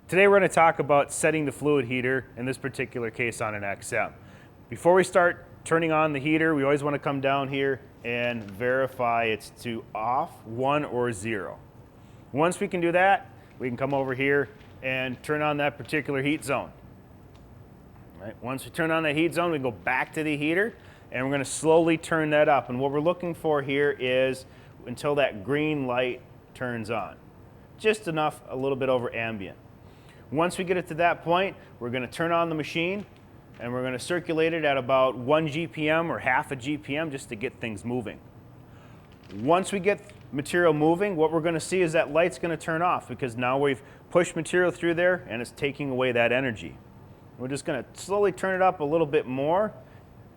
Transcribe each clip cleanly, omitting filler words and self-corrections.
Today we're going to talk about setting the fluid heater, in this particular case on an XM. Before we start turning on the heater, we always want to come down here and verify it's to off, 1 or 0. Once we can do that, we can come over here and turn on that particular heat zone. Right. Once we turn on that heat zone, we go back to the heater and we're going to slowly turn that up. And what we're looking for here is until that green light turns on. Just enough, a little bit over ambient. Once we get it to that point, we're going to turn on the machine and we're going to circulate it at about 1 GPM or half a GPM just to get things moving. Once we get material moving, what we're going to see is that light's going to turn off because now we've pushed material through there and it's taking away that energy. We're just going to slowly turn it up a little bit more,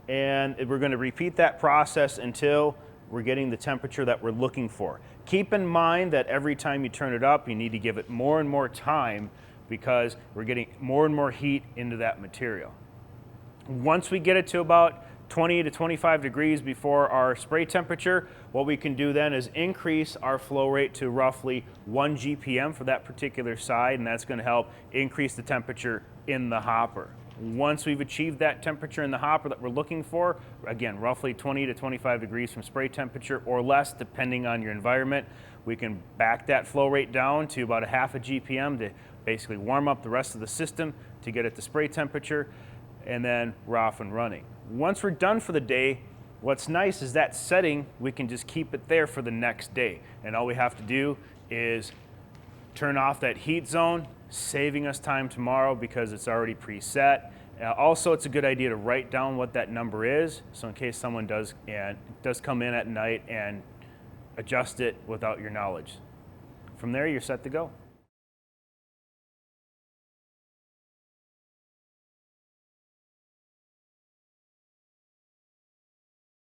and we're going to repeat that process until we're getting the temperature that we're looking for. Keep in mind that every time you turn it up, you need to give it more and more time because we're getting more and more heat into that material. Once we get it to about 20 to 25 degrees before our spray temperature, what we can do then is increase our flow rate to roughly 1 GPM for that particular side, and that's going to help increase the temperature in the hopper. Once we've achieved that temperature in the hopper that we're looking for, again, roughly 20 to 25 degrees from spray temperature or less, depending on your environment, we can back that flow rate down to about a half a GPM to basically warm up the rest of the system to get it to spray temperature, and then we're off and running. Once we're done for the day, what's nice is that setting, we can just keep it there for the next day. And all we have to do is turn off that heat zone, saving us time tomorrow because it's already preset. Also, it's a good idea to write down what that number is, so in case someone does come in at night and adjust it without your knowledge. From there, you're set to go.